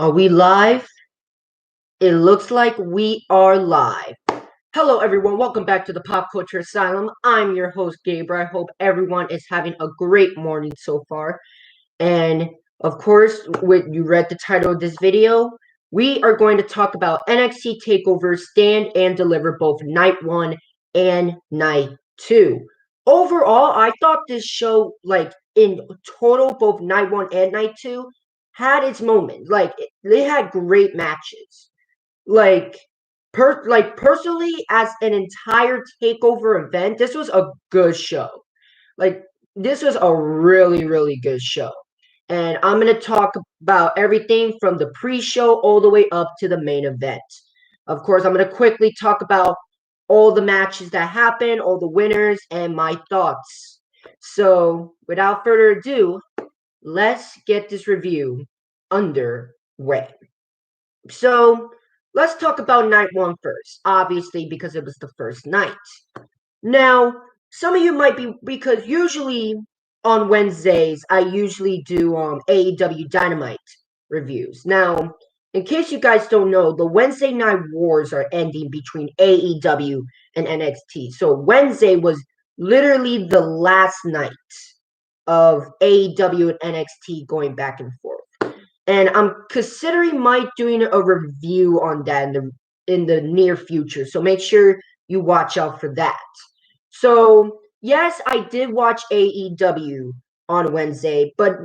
Are we live? It looks like we are live. Hello, everyone. Welcome back to the Pop Culture Asylum. I'm your host, Gabriel. I hope everyone is having a great morning so far. And of course, when you read the title of this video, we are going to talk about NXT Takeover Stand and Deliver both Night 1 and Night 2. Overall, I thought this show, in total, both Night 1 and Night 2, had its moments. They had great matches. Like, personally, as an entire Takeover event, this was a good show. Like, this was a really, really good show. And I'm going to talk about everything from the pre-show all the way up to the main event. Of course, I'm going to quickly talk about all the matches that happened, all the winners, and my thoughts. So, without further ado, let's get this review underway. So, let's talk about night 1 first, obviously, because it was the first night. Now, some of you might be, because usually on Wednesdays, I usually do AEW Dynamite reviews. Now, in case you guys don't know, the Wednesday night wars are ending between AEW and NXT. So Wednesday was literally the last night of AEW and NXT going back and forth. And I'm considering doing a review on that in the near future. So make sure you watch out for that. So, yes, I did watch AEW on Wednesday, but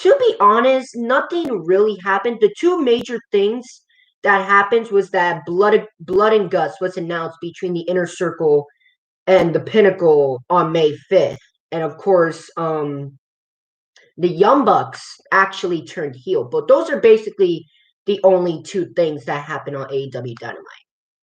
to be honest, nothing really happened. The two major things that happened was that Blood and Guts was announced between the Inner Circle and the Pinnacle on May 5th. And of course, the Young Bucks actually turned heel. But those are basically the only two things that happened on AEW Dynamite.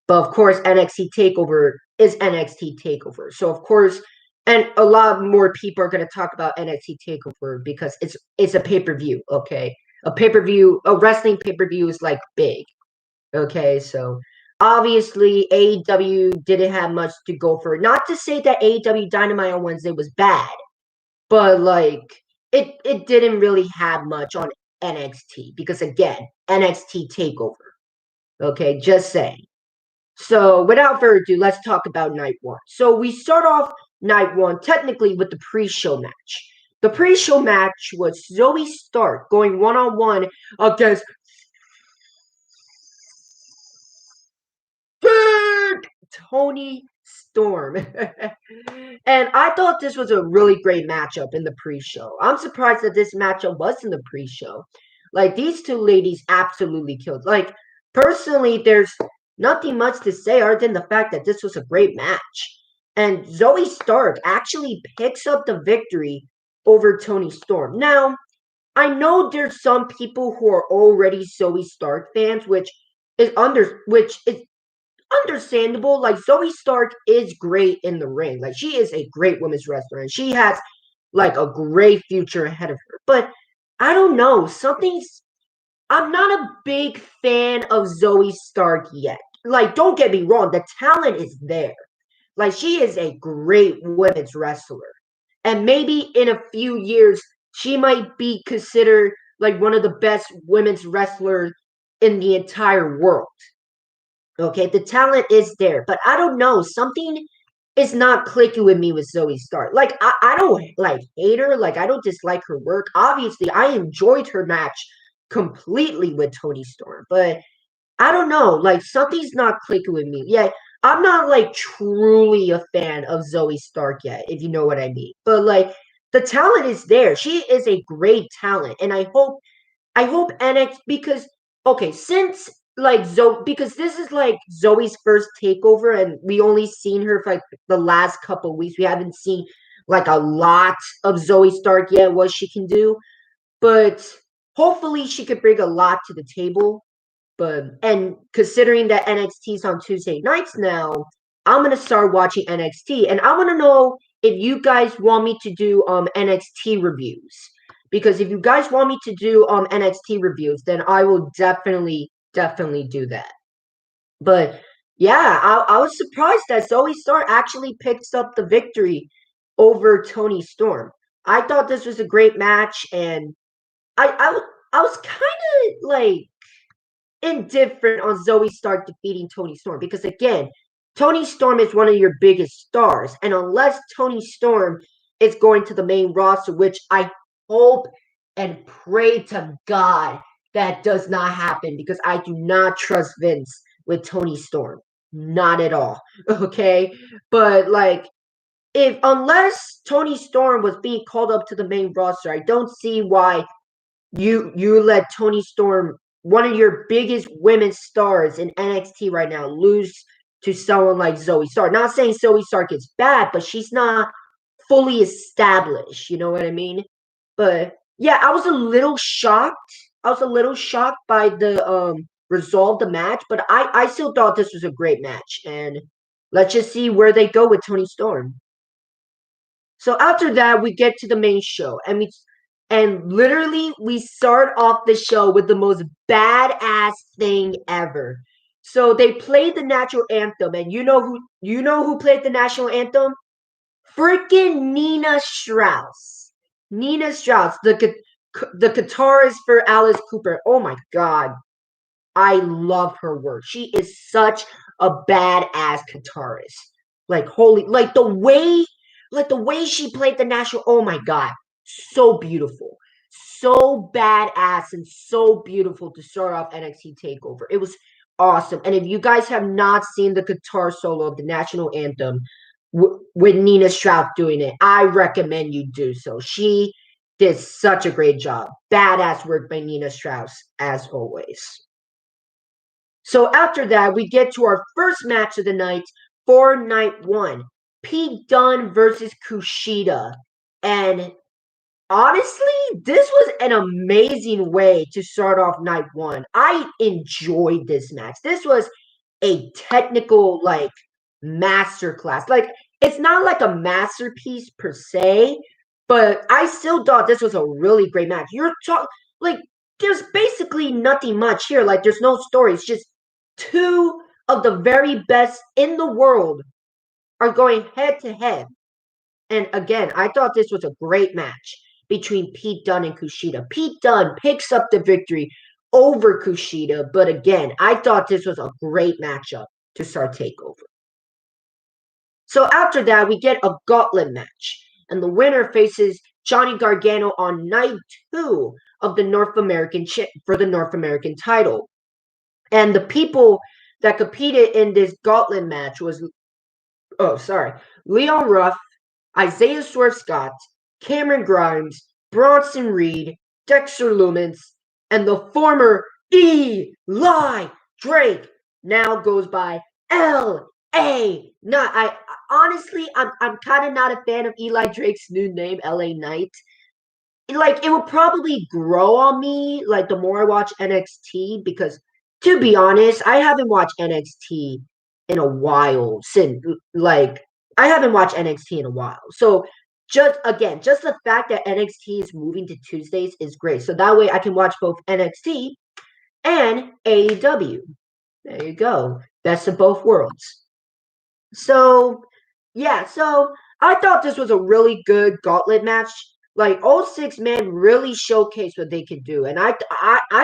But of course, NXT Takeover is NXT Takeover. So of course, and a lot more people are going to talk about NXT Takeover because it's a pay-per-view, okay? A wrestling pay-per-view is like big, okay? So obviously, AEW didn't have much to go for. Not to say that AEW Dynamite on Wednesday was bad, but it didn't really have much on NXT because again, NXT Takeover, okay? Just saying. So, without further ado, let's talk about night 1. So, we start off night 1 technically with the pre-show match. The pre-show match was Zoe Stark going one-on-one against Toni Storm. And I thought this was a really great matchup in the pre-show. I'm surprised that this matchup was in the pre-show. These two ladies absolutely killed. Personally, there's nothing much to say other than the fact that this was a great match. And Zoe Stark actually picks up the victory over Toni Storm. Now, I know there's some people who are already Zoe Stark fans, which is understandable. Zoe Stark is great in the ring. She is a great women's wrestler and she has a great future ahead of her. But I don't know, I'm not a big fan of Zoe Stark yet. Don't get me wrong, the talent is there. She is a great women's wrestler. And maybe in a few years, she might be considered one of the best women's wrestlers in the entire world. Okay, the talent is there, but I don't know. Something is not clicking with me with Zoe Stark. I don't hate her. I don't dislike her work. Obviously, I enjoyed her match completely with Toni Storm, but I don't know. Something's not clicking with me. Yeah, I'm not truly a fan of Zoe Stark yet, if you know what I mean. But the talent is there. She is a great talent, and I hope NXT because okay, since Zoe because this is Zoe's first takeover and we only seen her for the last couple weeks. We haven't seen a lot of Zoe Stark yet, what she can do. But hopefully she could bring a lot to the table. And considering that NXT is on Tuesday nights now, I'm gonna start watching NXT and I wanna know if you guys want me to do NXT reviews. Because if you guys want me to do NXT reviews, then I will definitely do that. But yeah, I was surprised that Zoe Stark actually picks up the victory over Toni Storm. I thought this was a great match, and I was kind of indifferent on Zoe Stark defeating Toni Storm because, again, Toni Storm is one of your biggest stars. And unless Toni Storm is going to the main roster, which I hope and pray to God that does not happen because I do not trust Vince with Toni Storm. Not at all. Okay? But, like, if unless Toni Storm was being called up to the main roster, I don't see why you let Toni Storm, one of your biggest women's stars in NXT right now, lose to someone like Zoe Stark. Not saying Zoe Stark is bad, but she's not fully established. You know what I mean? But yeah, I was a little shocked. I was a little shocked by the result of the match, but I still thought this was a great match. And let's just see where they go with Toni Storm. So after that, we get to the main show, and literally we start off the show with the most badass thing ever. So they played the national anthem, and you know who played the national anthem? Freaking Nina Strauss. Nina Strauss, the guitarist for Alice Cooper. Oh my god, I love her work. She is such a badass guitarist. Like holy, like the way she played the national. Oh my god, so beautiful, so badass, and so beautiful to start off NXT Takeover. It was awesome. And if you guys have not seen the guitar solo of the national anthem with Nina Strauss doing it, I recommend you do so. She did such a great job. Badass work by Nina Strauss as always. So after that, we get to our first match of the night for night one. Pete Dunne versus Kushida. And honestly, this was an amazing way to start off night one. I enjoyed this match. This was a technical, like, masterclass. Like, it's not like a masterpiece per se, but I still thought this was a really great match. Like, there's basically nothing much here. Like, there's no story. It's just two of the very best in the world are going head to head. And again, I thought this was a great match between Pete Dunne and Kushida. Pete Dunne picks up the victory over Kushida, but again, I thought this was a great matchup to start TakeOver. So after that, we get a gauntlet match, and the winner faces Johnny Gargano on night 2 of the North American for the North American title. And the people that competed in this gauntlet match was, Leon Ruff, Isaiah Swerve Scott, Cameron Grimes, Bronson Reed, Dexter Lumis, and the former Eli Drake now goes by L.A. Knight. I'm kind of not a fan of Eli Drake's new name, L.A. Knight. Like, it will probably grow on me, like, the more I watch NXT, because, to be honest, I haven't watched NXT in a while I haven't watched NXT in a while. So, just the fact that NXT is moving to Tuesdays is great. So that way I can watch both NXT and AEW. There you go. Best of both worlds. So, yeah, so I thought this was a really good gauntlet match. Like, all 6 men really showcased what they could do. And I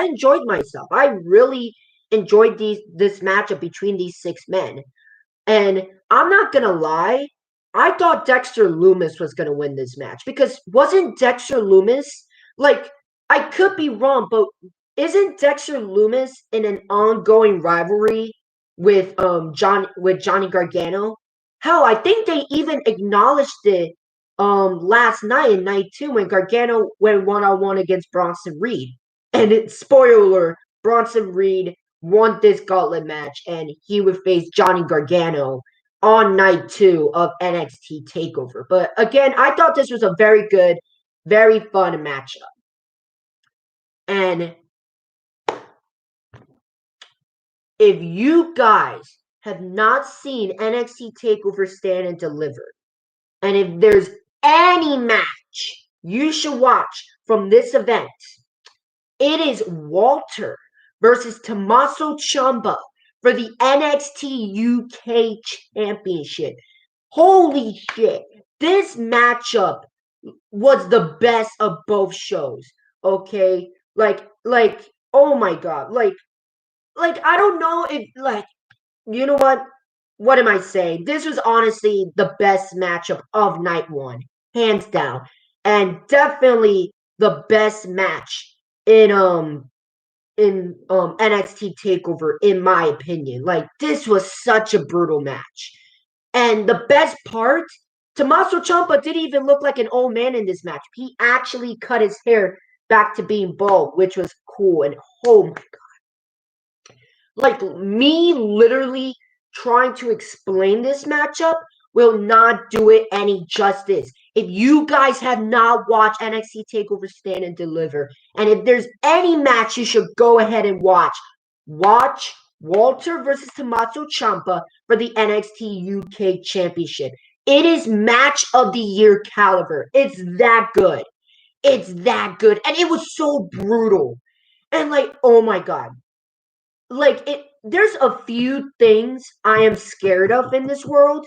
enjoyed myself. I really enjoyed this matchup between these 6 men. And I'm not going to lie, I thought Dexter Lumis was going to win this match. Because wasn't Dexter Lumis, like, I could be wrong, but isn't Dexter Lumis in an ongoing rivalry with Johnny Gargano? Hell, I think they even acknowledged it last night in night 2 when Gargano went 1-on-1 against Bronson Reed. And spoiler, Bronson Reed won this gauntlet match, and he would face Johnny Gargano on night 2 of NXT TakeOver. But again, I thought this was a very good, very fun matchup. And if you guys have not seen NXT TakeOver Stand and Deliver, and if there's any match you should watch from this event, it is Walter versus Tommaso Ciampa for the NXT UK Championship. Holy shit. This matchup was the best of both shows. Okay? Like, oh my god. Like, like I don't know if like you know what? What am I saying? This was honestly the best matchup of night one, hands down, and definitely the best match in NXT Takeover, in my opinion. Like this was such a brutal match. And the best part, Tommaso Ciampa didn't even look like an old man in this match. He actually cut his hair back to being bald, which was cool. And oh my, like me literally trying to explain this matchup will not do it any justice. If you guys have not watched NXT Takeover Stand and Deliver, and if there's any match you should go ahead and watch Walter versus Tommaso Ciampa for the NXT UK Championship. It is match of the year caliber. It's that good. It's that good. And it was so brutal. And like, oh my God, like it there's a few things I am scared of in this world.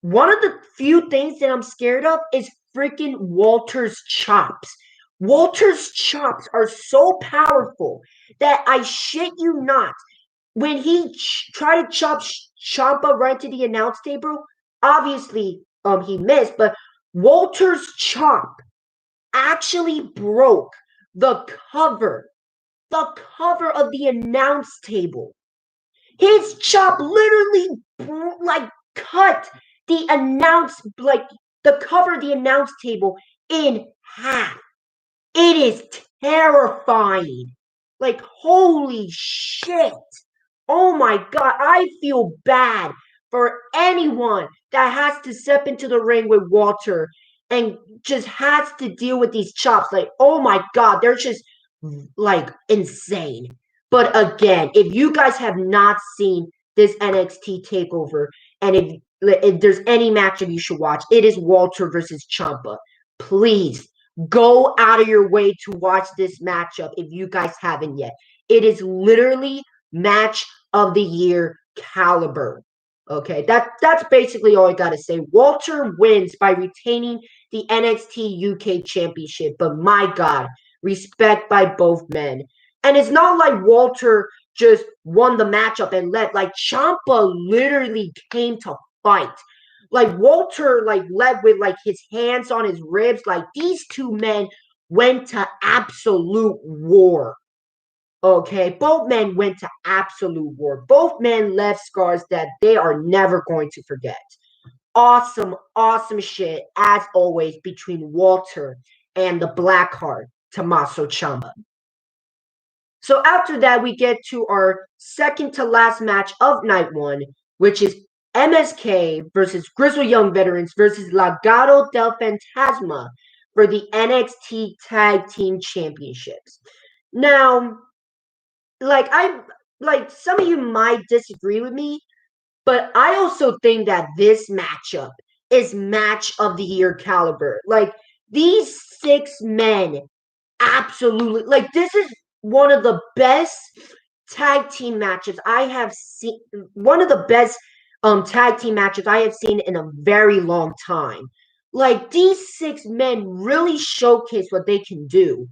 One of the few things that I'm scared of is freaking Walter's chops. Walter's chops are so powerful that I shit you not. When he tried to chop Champa right to the announce table, obviously he missed, but Walter's chop actually broke the cover the cover of the announce table. His chop literally like cut the cover of the announce table in half. It is terrifying. Like holy shit. Oh my God, I feel bad for anyone that has to step into the ring with Walter and just has to deal with these chops. Like, oh my God, they're just like insane. But again, if you guys have not seen this NXT takeover, and if there's any matchup you should watch, it is Walter versus Champa. Please go out of your way to watch this matchup if you guys haven't yet. It is literally match of the year caliber. Okay, that's basically all I gotta say. Walter wins by retaining the NXT UK Championship, but my God, respect by both men. And it's not like Walter just won the matchup and led. Like Champa literally came to fight. Like Walter led with like his hands on his ribs. Like these two men went to absolute war. Okay, both men went to absolute war. Both men left scars that they are never going to forget. Awesome, awesome shit, as always, between Walter and the Blackheart, Tommaso Ciampa. So after that, we get to our second to last match of night one, which is MSK versus Grizzled Young Veterans versus Legado del Fantasma for the NXT Tag Team Championships. Now, like some of you might disagree with me, but I also think that this matchup is match of the year caliber. Like these six men absolutely, like this is one of the best tag team matches I have seen, one of the best tag team matches I have seen in a very long time. Like these six men really showcase what they can do.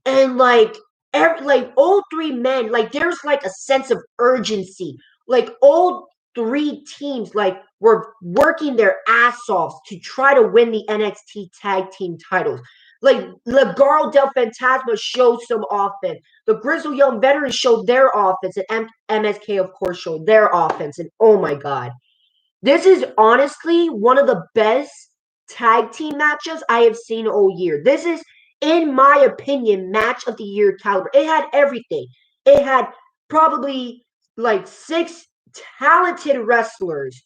And like all three men, like there's like a sense of urgency. Like all three teams like were working their ass off to try to win the NXT tag team titles. Like Legado del Fantasma showed some offense. The Grizzled Young Veterans showed their offense, and MSK of course showed their offense. And oh my God, this is honestly one of the best tag team matches I have seen all year. This is, in my opinion, match of the year caliber. It had everything. It had probably like six talented wrestlers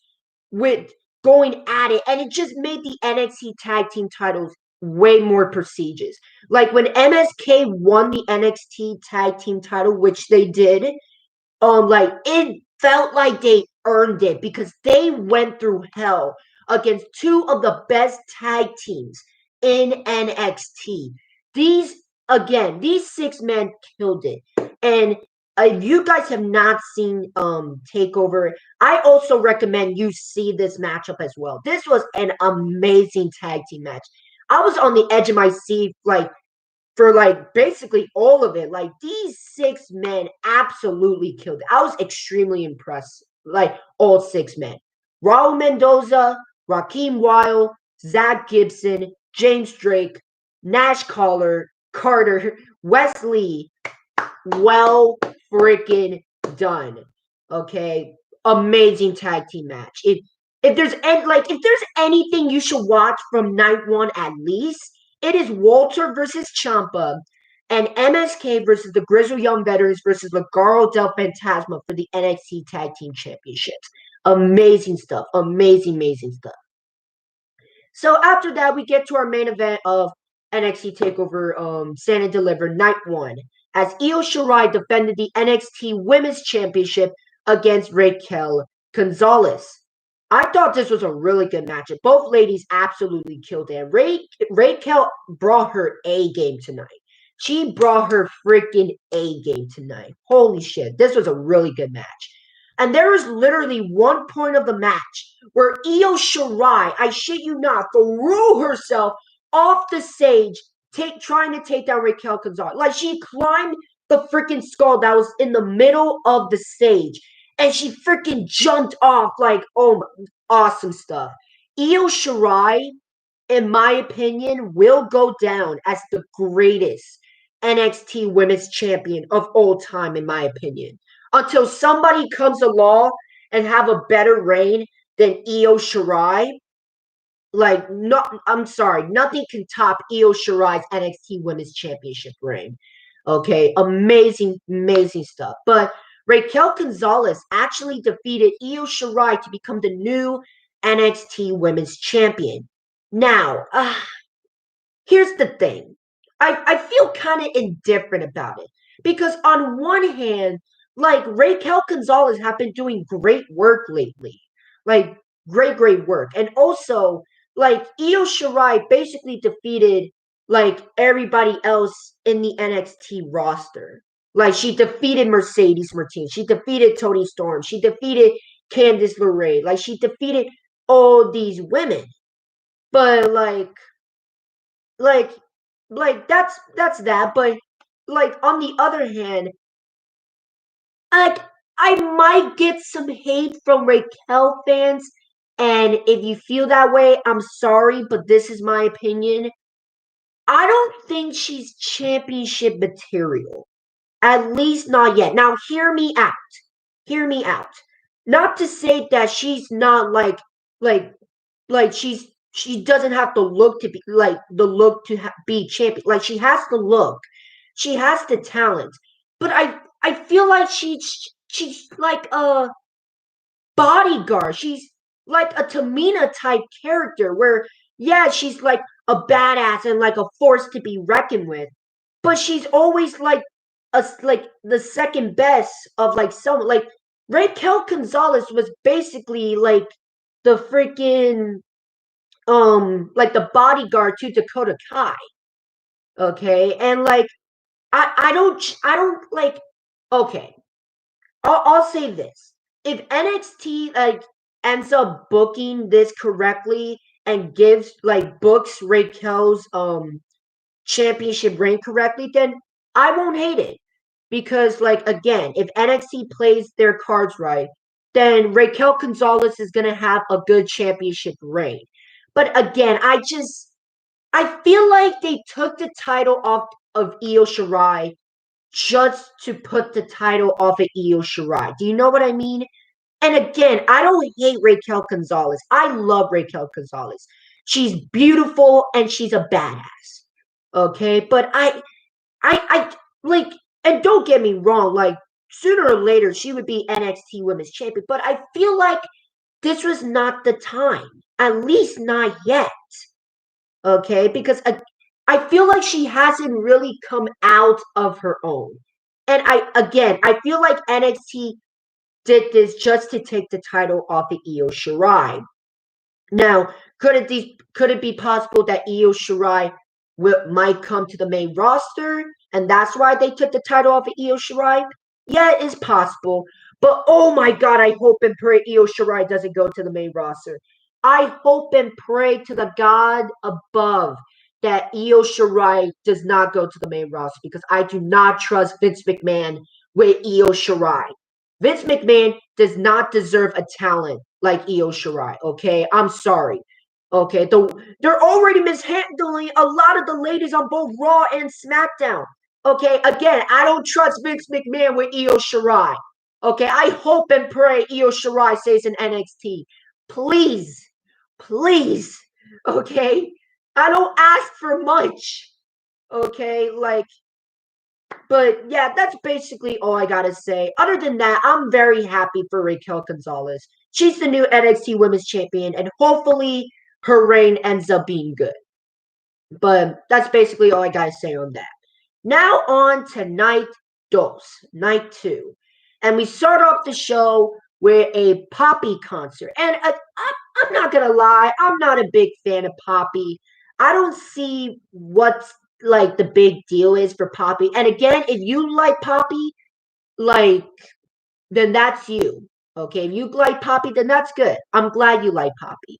with going at it, and it just made the NXT tag team titles way more prestigious. Like when MSK won the NXT tag team title, which they did, like it felt like they earned it because they went through hell against two of the best tag teams in NXT. These six men killed it. And if you guys have not seen Takeover, I also recommend you see this matchup as well. This was an amazing tag team match. I was on the edge of my seat, like for like basically all of it. Like these 6 men absolutely killed it. I was extremely impressed. Like all 6 men. Raul Mendoza, Raheem Wild, Zach Gibson, James Drake, Nash Carter, Wesley, well freaking done. Okay, amazing tag team match. If there's anything you should watch from night one at least, it is Walter versus Champa and MSK versus the Grizzled Young Veterans versus Legado del Fantasma for the NXT Tag Team Championships. Amazing stuff. Amazing stuff. So after that, we get to our main event of NXT Takeover Stand and Deliver Night 1 as Io Shirai defended the NXT Women's Championship against Raquel Gonzalez. I thought this was a really good matchup. Both ladies absolutely killed it. Raquel brought her A game tonight. She brought her freaking A game tonight. Holy shit. This was a really good match. And there was literally one point of the match where Io Shirai, I shit you not, threw herself off the stage trying to take down Raquel Gonzalez. Like she climbed the freaking skull that was in the middle of the stage. And she freaking jumped off like, oh, my, awesome stuff. Io Shirai, in my opinion, will go down as the greatest NXT Women's Champion of all time, in my opinion. Until somebody comes along and have a better reign than Io Shirai, like, I'm sorry, nothing can top Io Shirai's NXT Women's Championship reign. Okay, amazing stuff. But Raquel Gonzalez actually defeated Io Shirai to become the new NXT Women's Champion. Now, here's the thing. I feel kind of indifferent about it. Because on one hand, like Raquel Gonzalez have been doing great work lately. Like great work. And also, like Io Shirai basically defeated like everybody else in the NXT roster. Like she defeated Mercedes Martinez. She defeated Toni Storm. She defeated Candice LeRae. Like she defeated all these women. But like that's that. But like on the other hand, like I might get some hate from Raquel fans, and if you feel that way, I'm sorry, but this is my opinion. I don't think she's championship material. At least not yet. Now hear me out. Hear me out. Not to say that she's not like she doesn't have to look to be like the look to be champion. Like she has the look. She has the talent. But I feel like she's like a bodyguard. She's like a Tamina type character where yeah, she's like a badass and like a force to be reckoned with. But she's always like the second best of like someone like Raquel Gonzalez was basically like the freaking like the bodyguard to Dakota Kai. Okay, and like I don't like okay. I'll say this. If NXT like ends up booking this correctly and gives like books Raquel's championship reign correctly, then I won't hate it. Because like again, if NXT plays their cards right, then Raquel Gonzalez is gonna have a good championship reign. But again, I feel like they took the title off of Io Shirai just to put the title off of Io Shirai. Do you know what I mean? And again, I don't hate Raquel Gonzalez. I love Raquel Gonzalez. She's beautiful and she's a badass. Okay, but I like, and don't get me wrong, like sooner or later she would be NXT Women's Champion. But I feel like this was not the time, at least not yet. Okay, because I feel like she hasn't really come out of her own. And I feel like NXT did this just to take the title off of Io Shirai. Now, could it be possible that Io Shirai might come to the main roster, and that's why they took the title off of Io Shirai? Yeah, it is possible. But oh my god, I hope and pray Io Shirai doesn't go to the main roster. I hope and pray to the God above that Io Shirai does not go to the main roster because I do not trust Vince McMahon with Io Shirai. Vince McMahon does not deserve a talent like Io Shirai, okay? I'm sorry. Okay, they're already mishandling a lot of the ladies on both Raw and SmackDown. Okay, again, I don't trust Vince McMahon with Io Shirai. Okay, I hope and pray Io Shirai stays in NXT. Please, please, okay? I don't ask for much, okay? But yeah, that's basically all I gotta say. Other than that, I'm very happy for Raquel Gonzalez. She's the new NXT Women's Champion, and hopefully her reign ends up being good. But that's basically all I gotta say on that. Now on to night night 2. And we start off the show with a Poppy concert. And I'm not gonna lie, I'm not a big fan of Poppy. I don't see what's like the big deal is for Poppy. And again, if you like Poppy, like then that's you. Okay, if you like Poppy, then that's good. I'm glad you like Poppy.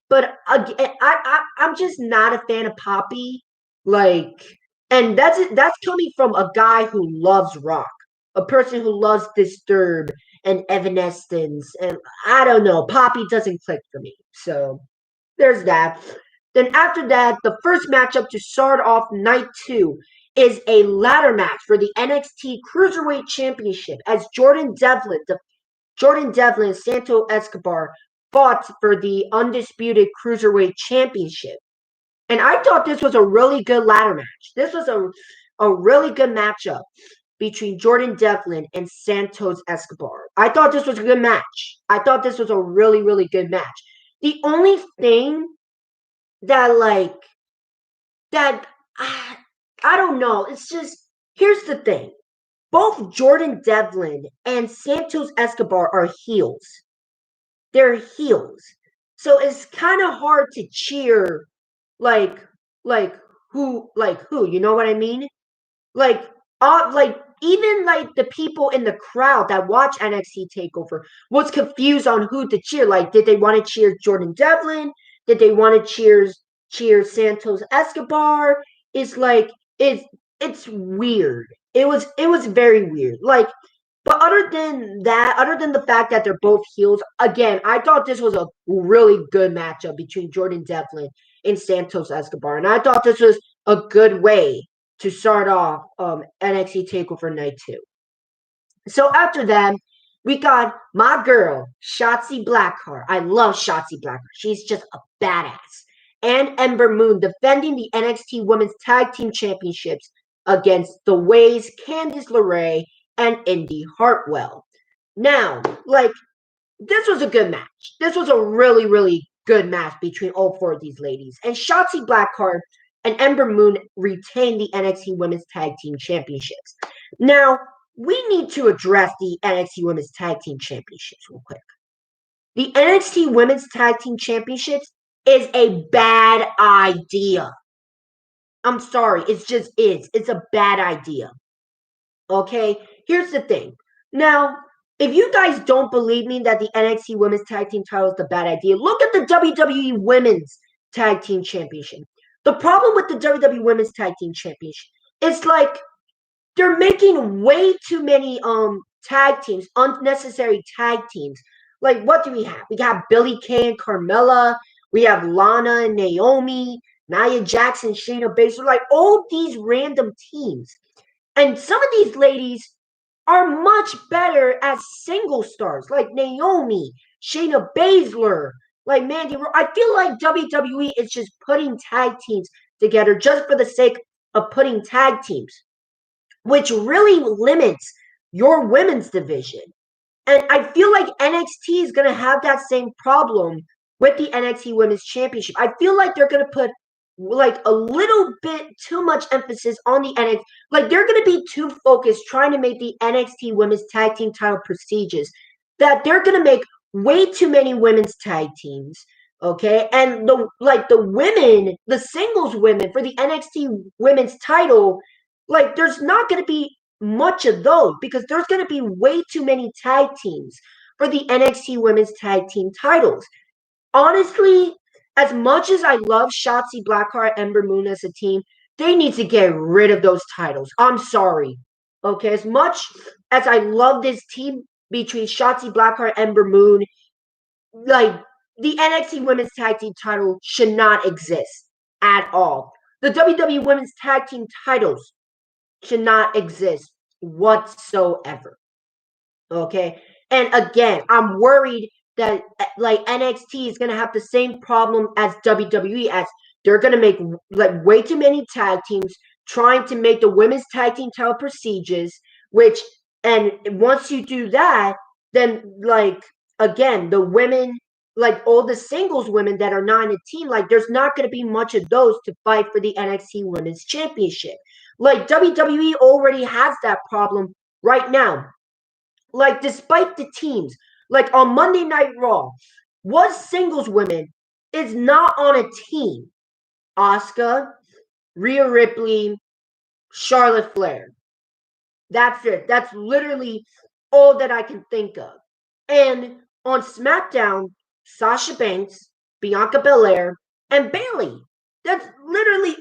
But again, I'm just not a fan of Poppy. Like, and that's coming from a guy who loves rock, a person who loves Disturbed and Evanescence, and I don't know. Poppy doesn't click for me. So there's that. Then after that, the first matchup to start off night 2 is a ladder match for the NXT Cruiserweight Championship as Jordan Devlin and Santo Escobar fought for the undisputed Cruiserweight Championship. And I thought this was a really good ladder match. This was a really good matchup between Jordan Devlin and Santos Escobar. I thought this was a good match. I thought this was a really, really good match. The only thing that I don't know, it's just, here's the thing. Both Jordan Devlin and Santos Escobar are heels. They're heels. So it's kind of hard to cheer like who, you know what I mean? Like even like the people in the crowd that watch NXT Takeover was confused on who to cheer. Like, did they want to cheer Jordan Devlin? Did they want to cheer Santos Escobar? It's like it's weird. It was very weird. Like, but other than that, other than the fact that they're both heels, again, I thought this was a really good matchup between Jordan Devlin and Santos Escobar, and I thought this was a good way to start off NXT Takeover Night 2. So after that, we got my girl, Shotzi Blackheart. I love Shotzi Blackheart. She's just a badass. And Ember Moon defending the NXT Women's Tag Team Championships against The Ways, Candice LeRae, and Indy Hartwell. Now, this was a good match. This was a really, really good match between all 4 of these ladies. And Shotzi Blackheart and Ember Moon retained the NXT Women's Tag Team Championships. Now, we need to address the NXT Women's Tag Team Championships real quick. The NXT Women's Tag Team Championships is a bad idea. I'm sorry, it just is. It's a bad idea. Okay, here's the thing. Now, if you guys don't believe me that the NXT Women's Tag Team title is the bad idea, look at the WWE Women's Tag Team Championship. The problem with the WWE Women's Tag Team Championship is like they're making way too many tag teams, unnecessary tag teams. Like, what do we have? We got Billie Kay and Carmella. We have Lana and Naomi, Nia Jax, Shayna Baszler. Like, all these random teams. And some of these ladies are much better as single stars, like Naomi, Shayna Baszler, like Mandy Rose. I feel like WWE is just putting tag teams together just for the sake of putting tag teams, which really limits your women's division. And I feel like NXT is going to have that same problem with the NXT Women's Championship. I feel like they're going to put like a little bit too much emphasis on the NXT. Like, they're going to be too focused trying to make the NXT Women's Tag Team title prestigious that they're going to make way too many women's tag teams. Okay, and the women, the singles women for the NXT Women's title, like, there's not going to be much of those because there's going to be way too many tag teams for the NXT Women's Tag Team titles. Honestly, as much as I love Shotzi Blackheart and Ember Moon as a team, they need to get rid of those titles. I'm sorry. Okay, as much as I love this team between Shotzi Blackheart and Ember Moon, like the NXT Women's Tag Team title should not exist at all. The WWE Women's Tag Team titles should not exist whatsoever. Okay, and again, I'm worried that like NXT is gonna have the same problem as WWE, as they're gonna make like way too many tag teams, trying to make the women's tag team title prestigious. Which, and once you do that, then like again, the women, like all the singles women that are not in a team, like there's not gonna be much of those to fight for the NXT Women's Championship. Like WWE already has that problem right now. Like, despite the teams, like on Monday Night Raw, what singles women is not on a team? Asuka, Rhea Ripley, Charlotte Flair. That's it. That's literally all that I can think of. And on SmackDown, Sasha Banks, Bianca Belair, and Bayley. That's literally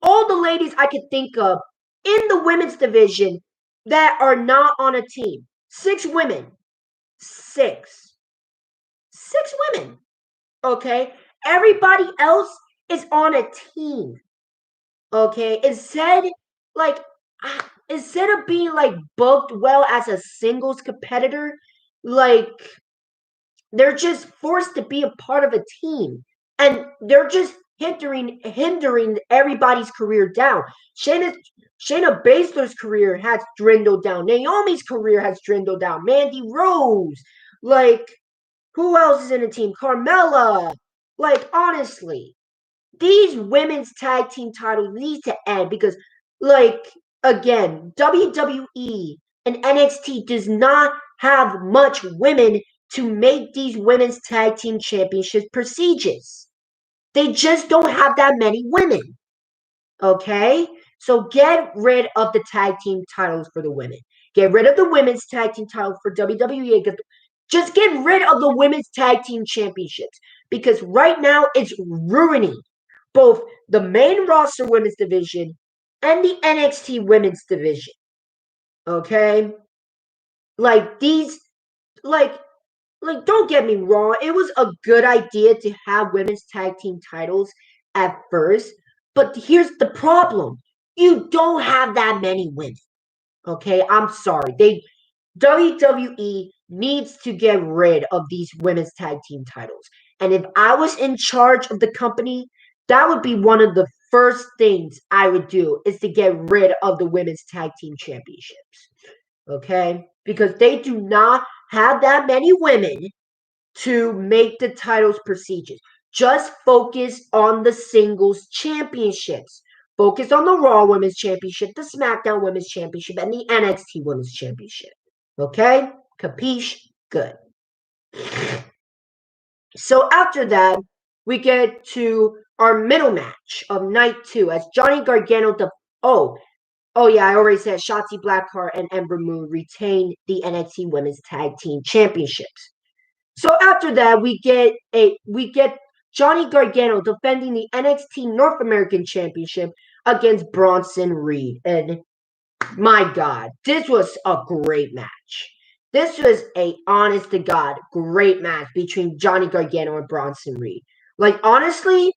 all the ladies I could think of in the women's division that are not on a team. 6 women. Six. 6 women. Okay? Everybody else is on a team. Okay? Like, instead of being like booked well as a singles competitor, like they're just forced to be a part of a team. And they're just hindering everybody's career down. Shayna Baszler's career has dwindled down. Naomi's career has dwindled down. Mandy Rose. Like, who else is in the team? Carmella. Like, honestly, these women's tag team titles need to end because, like, again, WWE and NXT does not have much women to make these women's tag team championships prestigious. They just don't have that many women. Okay? So get rid of the tag team titles for the women. Get rid of the women's tag team titles for WWE. Just get rid of the women's tag team championships because right now it's ruining both the main roster women's division and the NXT women's division. Okay? Like these, like don't get me wrong, it was a good idea to have women's tag team titles at first, but here's the problem. You don't have that many women. Okay? I'm sorry. WWE needs to get rid of these women's tag team titles. And if I was in charge of the company, that would be one of the first things I would do is to get rid of the women's tag team championships. Okay? Because they do not have that many women to make the titles prestigious. Just focus on the singles championships. Focus on the Raw Women's Championship, the SmackDown Women's Championship, and the NXT Women's Championship. Okay? Capiche? Good. So after that, we get to our middle match of night 2 as Johnny Gargano Oh yeah, I already said Shotzi Blackheart and Ember Moon retain the NXT Women's Tag Team Championships. So after that, we get Johnny Gargano defending the NXT North American Championship against Bronson Reed. And my God, this was a great match. This was a honest to God great match between Johnny Gargano and Bronson Reed. Like honestly,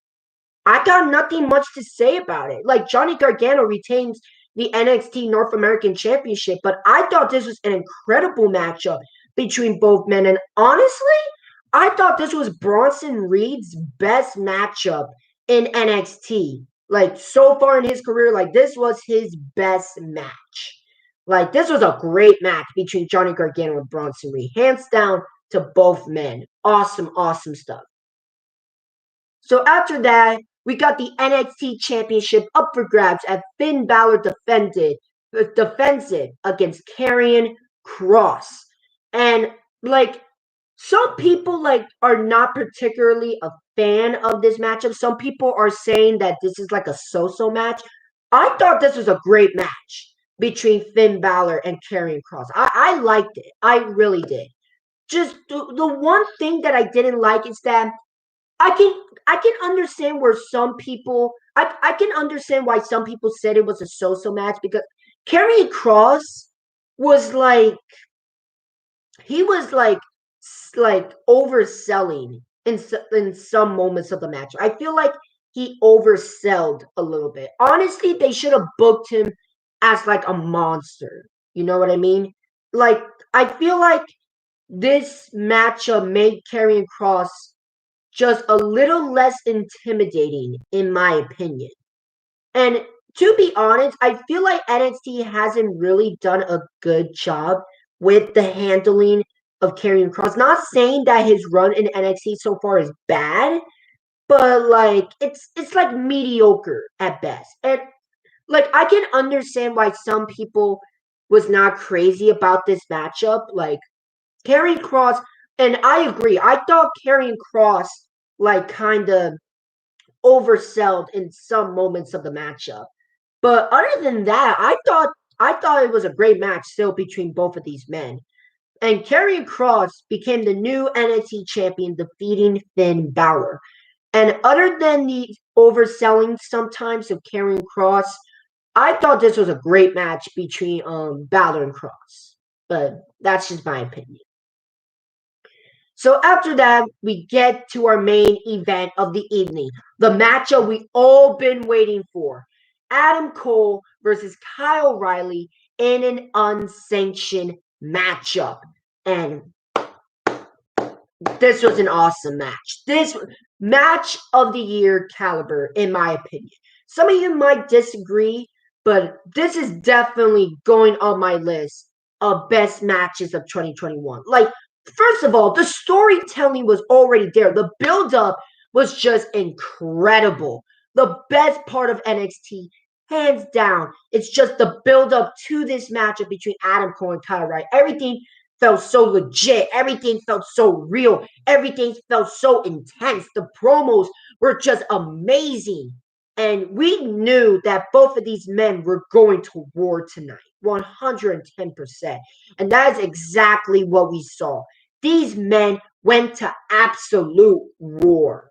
I got nothing much to say about it. Like Johnny Gargano retains the NXT North American Championship, but I thought this was an incredible matchup between both men. And honestly, I thought this was Bronson Reed's best matchup in NXT. Like so far in his career, like this was his best match. Like this was a great match between Johnny Gargano and Bronson Reed. Hands down to both men. Awesome, awesome stuff. So after that, we got the NXT Championship up for grabs as Finn Balor defends it against Karrion Kross. And like some people like are not particularly a fan of this matchup. Some people are saying that this is like a so-so match. I thought this was a great match between Finn Balor and Karrion Kross. I liked it. I really did. Just the one thing that I didn't like is that I can understand where some people I can understand why some people said it was a so-so match because Karrion Kross was like he was like overselling in some moments of the match. I feel like he oversold a little bit. Honestly, they should have booked him as like a monster. You know what I mean? Like I feel like this matchup made Karrion Kross just a little less intimidating, in my opinion. And to be honest, I feel like NXT hasn't really done a good job with the handling of Karrion Kross. Not saying that his run in NXT so far is bad, but like it's like mediocre at best. And like I can understand why some people was not crazy about this matchup. Like Karrion Kross, and I agree. I thought Karrion Kross like kind of oversold in some moments of the matchup. But other than that, I thought it was a great match still between both of these men. And Karrion Kross became the new NXT champion, defeating Finn Balor. And other than the overselling sometimes of Karrion Kross, I thought this was a great match between Balor and Kross. But that's just my opinion. So after that, we get to our main event of the evening, the matchup we all been waiting for. Adam Cole versus Kyle O'Reilly in an unsanctioned matchup. And this was an awesome match. This match of the year caliber, in my opinion. Some of you might disagree, but this is definitely going on my list of best matches of 2021. Like, first of all, the storytelling was already there. The build-up was just incredible. The best part of NXT, hands down, it's just the build-up to this matchup between Adam Cole and Kyle O'Reilly. Everything felt so legit. Everything felt so real. Everything felt so intense. The promos were just amazing. And we knew that both of these men were going to war tonight, 110%. And that is exactly what we saw. These men went to absolute war.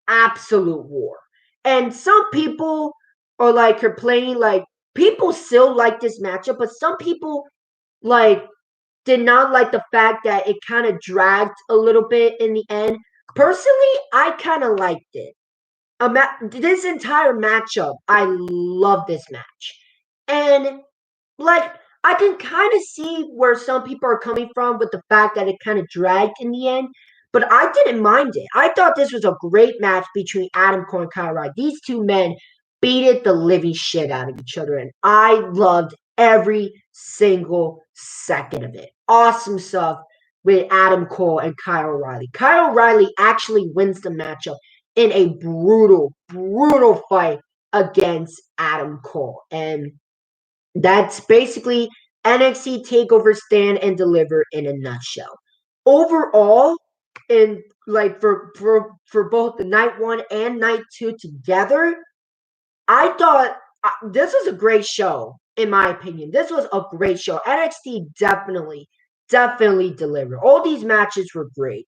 Absolute war. And some people are like complaining, like, people still like this matchup, but some people like did not like the fact that it kind of dragged a little bit in the end. Personally, I kind of liked it. This entire matchup, I love this match. And like I can kind of see where some people are coming from with the fact that it kind of dragged in the end, but I didn't mind it. I thought this was a great match between Adam Cole and Kyle O'Reilly. These two men beat the living shit out of each other, and I loved every single second of it. Awesome stuff with Adam Cole and Kyle O'Reilly. Kyle O'Reilly actually wins the matchup in a brutal, brutal fight against Adam Cole. And that's basically NXT Takeover Stand and Deliver in a nutshell. Overall, in like for both the night one and night two together, I thought this was a great show. In my opinion, this was a great show. NXT definitely delivered. All these matches were great,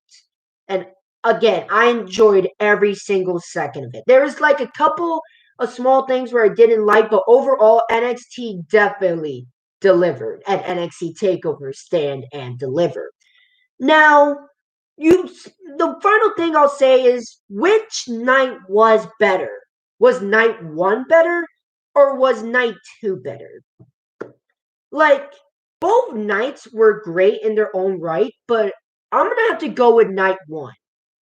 and again, I enjoyed every single second of it. There was like a couple of small things where I didn't like, but overall, NXT definitely delivered at NXT Takeover Stand and Deliver. Now, the final thing I'll say is which night was better? Was night one better or was night two better? Like, both nights were great in their own right, but I'm gonna have to go with night one.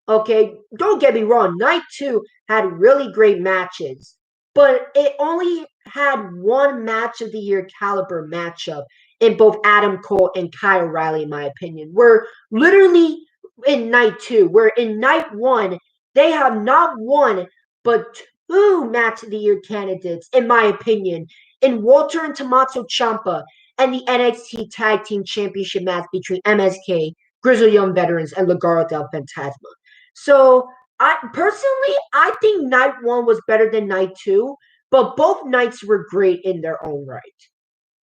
Okay, don't get me wrong, night two had really great matches, but it only had one match of the year caliber matchup in both Adam Cole and Kyle O'Reilly, in my opinion. Where literally in night two, where in night one, they have not one but two match of the year candidates, in my opinion, in Walter and Tommaso Ciampa and the NXT Tag Team Championship match between MSK, Grizzled Young Veterans, and Legado del Fantasma. So I think night one was better than night two, but both nights were great in their own right.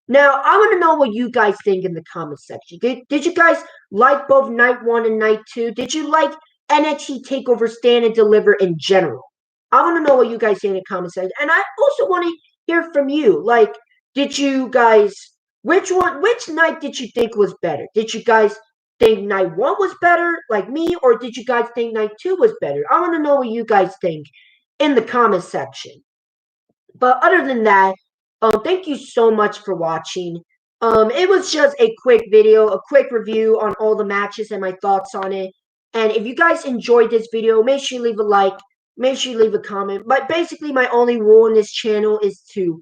Now I want to know what you guys think in the comment section. Did you guys like both night one and night two? Did you like NXT TakeOver Stand and Deliver in general. I want to know what you guys say in the comment section. And I also want to hear from you. Like, did you guys, which night did you think was better? Did you guys think night 1 was better, like me, or did you guys think night 2 was better? I want to know what you guys think in the comment section. But other than that, thank you so much for watching. It was just a quick video, a quick review on all the matches and my thoughts on it. And if you guys enjoyed this video, make sure you leave a like, make sure you leave a comment. But basically, my only rule in this channel is to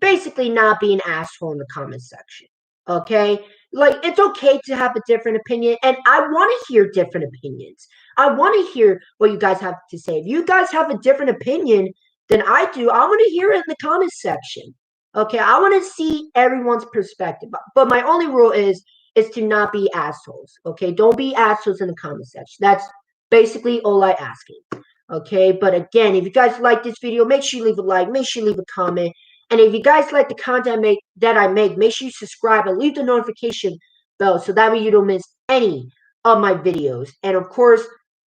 basically not be an asshole in the comment section. Okay? Like, it's okay to have a different opinion, and I want to hear different opinions. I want to hear what you guys have to say. If you guys have a different opinion than I do, I want to hear it in the comment section. Okay, I want to see everyone's perspective. But my only rule is to not be assholes. Okay, don't be assholes in the comment section. That's basically all I ask you. Okay, but again, if you guys like this video, make sure you leave a like, make sure you leave a comment. And if you guys like the content that I make, make sure you subscribe and leave the notification bell so that way you don't miss any of my videos. And of course,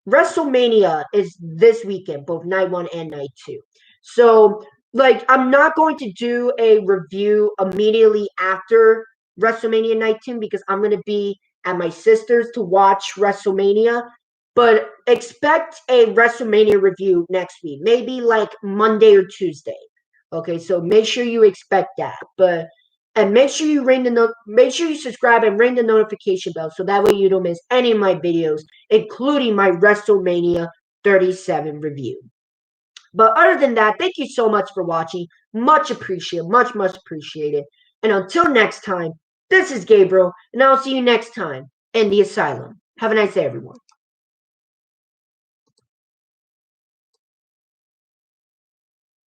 WrestleMania is this weekend, both night 1 and night 2. So, like, I'm not going to do a review immediately after WrestleMania night 2 because I'm going to be at my sister's to watch WrestleMania. But expect a WrestleMania review next week, maybe like Monday or Tuesday. Okay, so make sure you expect that. And make sure you make sure you subscribe and ring the notification bell so that way you don't miss any of my videos, including my WrestleMania 37 review. But other than that, thank you so much for watching. Much appreciated. Much, much appreciated. And until next time, this is Gabriel, and I'll see you next time in the asylum. Have a nice day, everyone.